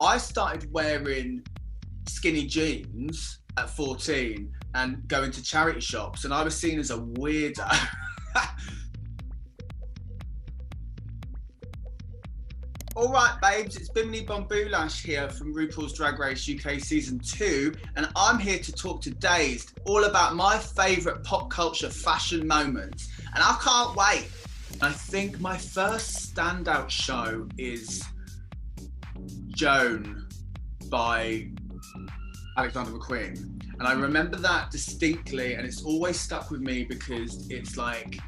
I started wearing skinny jeans at 14 and going to charity shops, and I was seen as a weirdo. All right, babes, it's BIMINI BOULASH here from Rupaul's Drag Race UK Season 2, and I'm here to talk to Dazed all about my favourite pop culture fashion moments, and I can't wait. I think my first standout show is Joan by Alexander McQueen, and I remember that distinctly, and it's always stuck with me because it's like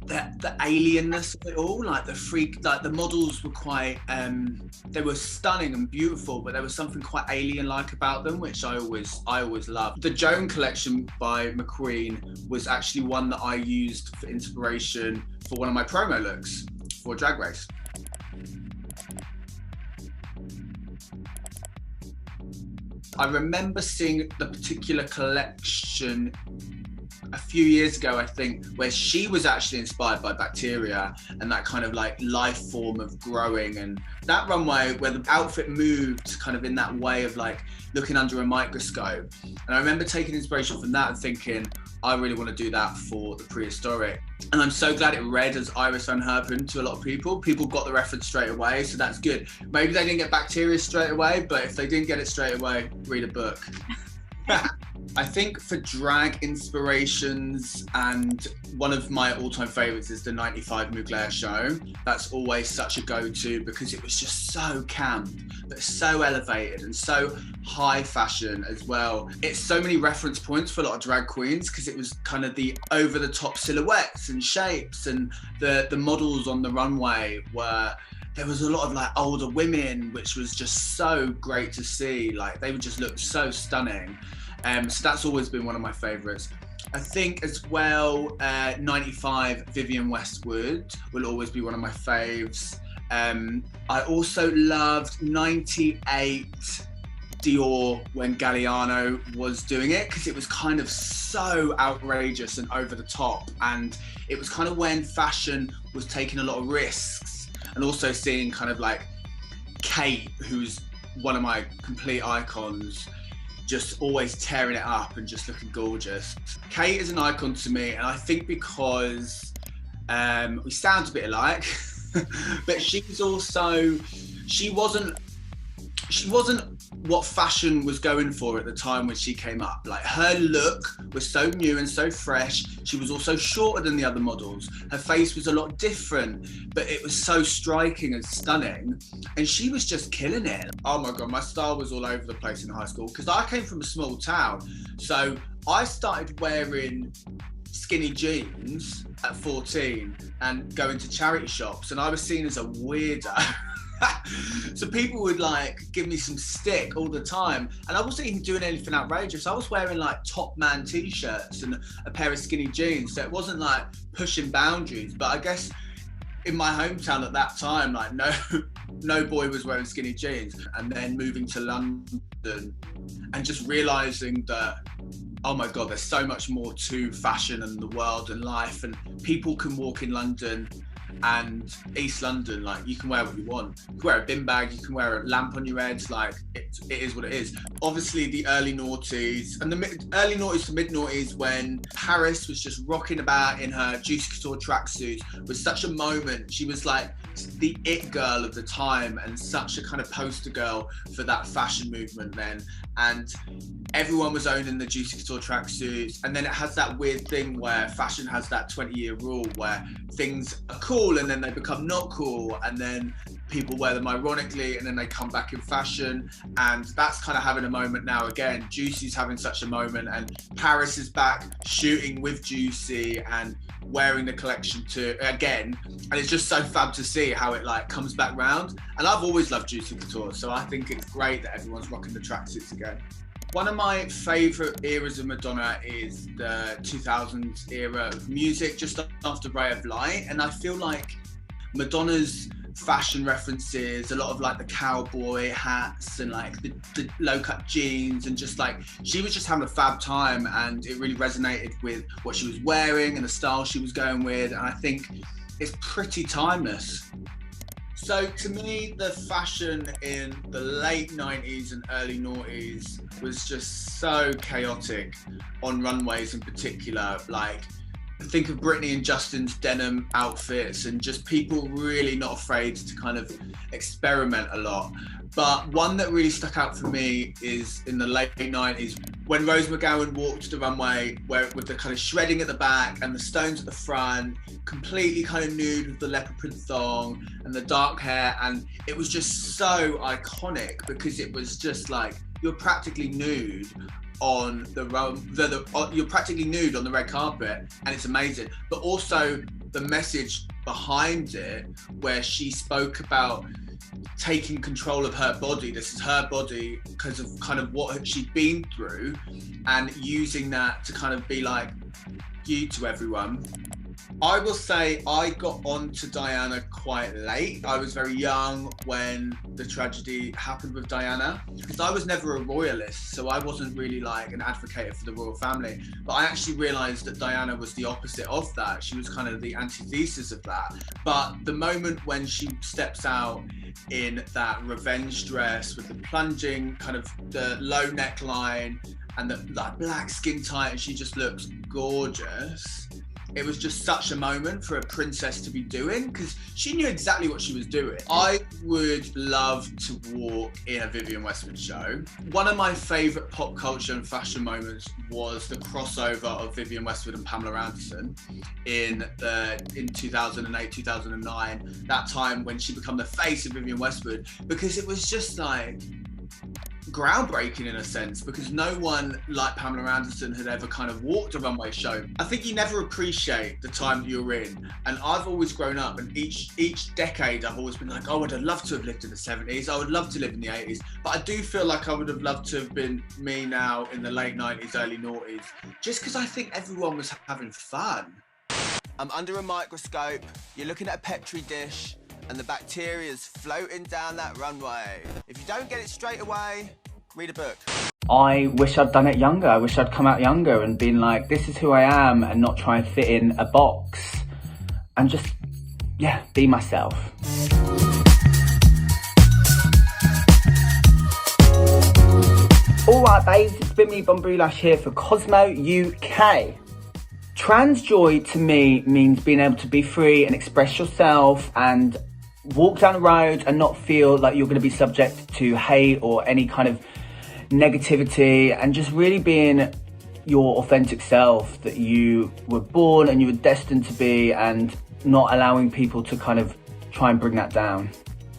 the alienness of it all, like the freak, like the models were quite, they were stunning and beautiful, but there was something quite alien-like about them, which I always loved. The Joan collection by McQueen was actually one that I used for inspiration for one of my promo looks for Drag Race. I remember seeing the particular collection a few years ago, I think, where she was actually inspired by bacteria and that kind of like life form of growing, and that runway where the outfit moved kind of in that way of like looking under a microscope. And I remember taking inspiration from that and thinking, I really want to do that for the prehistoric. And I'm so glad it read as Iris Van Herpen to a lot of people. People got the reference straight away, so that's good. Maybe they didn't get bacteria straight away, but if they didn't get it straight away, read a book. I think for drag inspirations, and one of my all-time favorites is the 95 Mugler show. That's always such a go-to because it was just so camp, but so elevated and so high fashion as well. It's so many reference points for a lot of drag queens because it was kind of the over-the-top silhouettes and shapes, and the models on the runway were, there was a lot of like older women, which was just so great to see. Like they would just look so stunning. So that's always been one of my favorites. I think as well, 95 Vivienne Westwood will always be one of my faves. I also loved 98 Dior when Galliano was doing it, because it was kind of so outrageous and over the top, and it was kind of when fashion was taking a lot of risks, and also seeing kind of like Kate, who's one of my complete icons, just always tearing it up and just looking gorgeous. Kate is an icon to me, and I think because we sound a bit alike, but she's also, she wasn't what fashion was going for at the time when she came up. Like her look was so new and so fresh. She was also shorter than the other models. Her face was a lot different, but it was so striking and stunning. And she was just killing it. Oh my God, my style was all over the place in high school because I came from a small town. So I started wearing skinny jeans at 14 and going to charity shops, and I was seen as a weirdo. So people would like give me some stick all the time, and I wasn't even doing anything outrageous. I was wearing like Top Man t-shirts and a pair of skinny jeans, so it wasn't like pushing boundaries. But I guess in my hometown at that time, like no boy was wearing skinny jeans. And then moving to London and just realizing that, oh my God, there's so much more to fashion and the world and life, and people can walk in London and East London, like you can wear what you want. You can wear a bin bag, you can wear a lamp on your head, like it is what it is. Obviously the early noughties and the early noughties to mid noughties, when Paris was just rocking about in her Juicy Couture tracksuit, was such a moment. She was like the it girl of the time and such a kind of poster girl for that fashion movement then. And everyone was owning the Juicy Couture tracksuits, and then it has that weird thing where fashion has that 20-year rule where things are cool and then they become not cool, and then people wear them ironically and then they come back in fashion, and that's kind of having a moment now again. Juicy's having such a moment, and Paris is back shooting with Juicy and wearing the collection too again, and it's just so fab to see how it like comes back round. And I've always loved Juicy Couture, so I think it's great that everyone's rocking the tracksuits again. One of my favourite eras of Madonna is the 2000s era of music, just after Ray of Light. And I feel like Madonna's fashion references, a lot of like the cowboy hats and like the low-cut jeans, and just like, she was just having a fab time, and it really resonated with what she was wearing and the style she was going with. And I think it's pretty timeless. So to me, the fashion in the late 90s and early noughties was just so chaotic on runways in particular. Like, think of Britney and Justin's denim outfits and just people really not afraid to kind of experiment a lot. But one that really stuck out for me is in the late 90s when Rose McGowan walked the runway with the kind of shredding at the back and the stones at the front, completely kind of nude with the leopard print thong and the dark hair. And it was just so iconic because it was just like, you're practically nude on you're practically nude on the red carpet, and it's amazing. But also the message behind it, where she spoke about taking control of her body. This is her body because of kind of what she'd been through, and using that to kind of be like you to everyone. I will say I got onto Diana quite late. I was very young when the tragedy happened with Diana, because I was never a royalist, so I wasn't really like an advocate for the royal family. But I actually realised that Diana was the opposite of that. She was kind of the antithesis of that. But the moment when she steps out in that revenge dress with the plunging, kind of the low neckline and the like black skin tight, and she just looks gorgeous. It was just such a moment for a princess to be doing, because she knew exactly what she was doing. I would love to walk in a Vivienne Westwood show. One of my favourite pop culture and fashion moments was the crossover of Vivienne Westwood and Pamela Anderson in 2008, 2009, that time when she became the face of Vivienne Westwood, because it was just like groundbreaking in a sense, because no one like Pamela Anderson had ever kind of walked a runway show. I think you never appreciate the time that you're in, and I've always grown up, and each decade I've always been like, oh, I'd have loved to have lived in the 70s, I would love to live in the 80s, but I do feel like I would have loved to have been me now in the late 90s, early noughties, just because I think everyone was having fun. I'm under a microscope, you're looking at a Petri dish, and the bacteria's floating down that runway. If you don't get it straight away, read a book. I wish I'd done it younger. I wish I'd come out younger and been like, this is who I am, and not try and fit in a box. And just, yeah, be myself. Alright babes, it's BIMINI BOULASH here for Cosmo UK. Trans joy to me means being able to be free and express yourself and walk down the road and not feel like you're going to be subject to hate or any kind of negativity, and just really being your authentic self that you were born and you were destined to be, and not allowing people to kind of try and bring that down.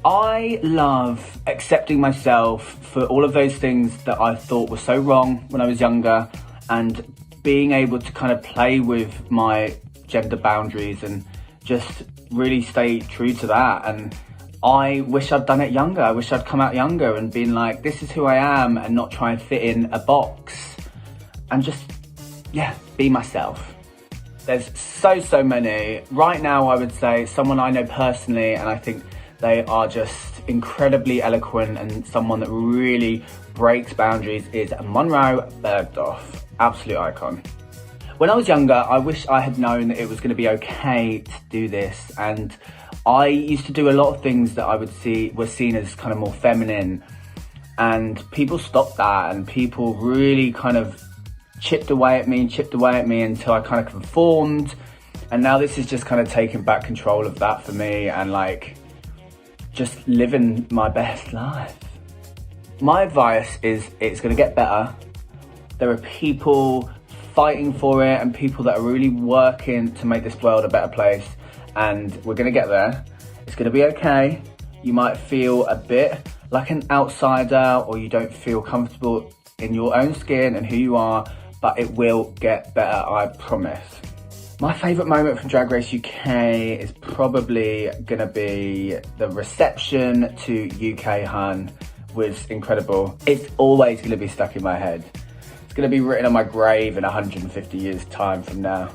I love accepting myself for all of those things that I thought were so wrong when I was younger, and being able to kind of play with my gender boundaries and just really stay true to that. And I wish I'd done it younger. I wish I'd come out younger and been like, this is who I am, and not try and fit in a box, and just, yeah, be myself. There's so many. Right now, I would say someone I know personally, and I think they are just incredibly eloquent and someone that really breaks boundaries, is Monroe Bergdorf. Absolute icon. When I was younger, I wish I had known that it was going to be okay to do this, and I used to do a lot of things that I would see were seen as kind of more feminine, and people stopped that, and people really kind of chipped away at me until I kind of conformed. And now this is just kind of taking back control of that for me, and like just living my best life. My advice is it's going to get better. There are people fighting for it, and people that are really working to make this world a better place, and we're going to get there. It's going to be okay. You might feel a bit like an outsider, or you don't feel comfortable in your own skin and who you are, but it will get better, I promise. My favourite moment from Drag Race UK is probably going to be the reception to UK Hun. Was incredible. It's always going to be stuck in my head. It's going to be written on my grave in 150 years time from now.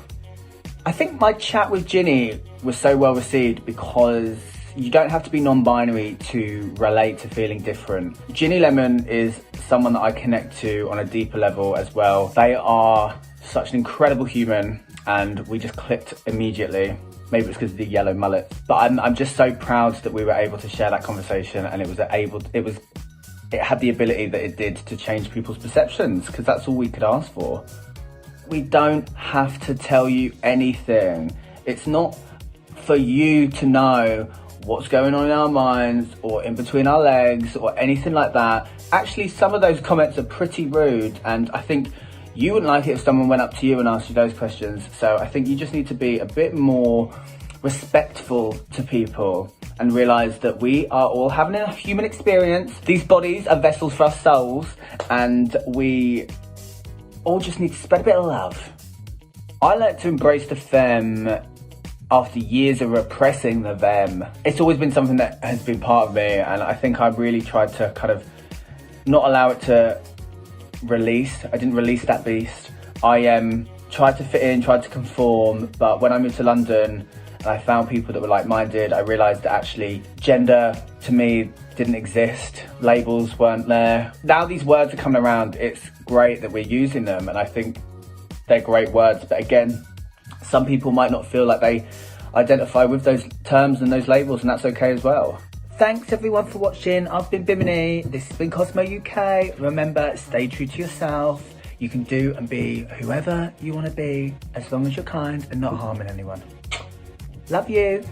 I think my chat with Ginny was so well received because you don't have to be non-binary to relate to feeling different. Ginny Lemon is someone that I connect to on a deeper level as well. They are such an incredible human, and we just clicked immediately. Maybe it's because of the yellow mullets. But I'm just so proud that we were able to share that conversation, and it had the ability that it did to change people's perceptions, because that's all we could ask for. We don't have to tell you anything. It's not for you to know what's going on in our minds or in between our legs or anything like that. Actually, some of those comments are pretty rude, and I think you wouldn't like it if someone went up to you and asked you those questions. So I think you just need to be a bit more respectful to people and realise that we are all having a human experience. These bodies are vessels for our souls, and we all just need to spread a bit of love. I learnt to embrace the femme after years of repressing the them. It's always been something that has been part of me, and I think I really tried to kind of not allow it to release. I didn't release that beast. I tried to fit in, tried to conform, but when I moved to London and I found people that were like-minded, I realised that actually gender to me didn't exist. Labels weren't there. Now these words are coming around. It's great that we're using them, and I think they're great words, but again, some people might not feel like they identify with those terms and those labels, and that's okay as well. Thanks everyone for watching. I've been Bimini. This has been Cosmo UK. Remember, stay true to yourself. You can do and be whoever you want to be, as long as you're kind and not harming anyone. Love you.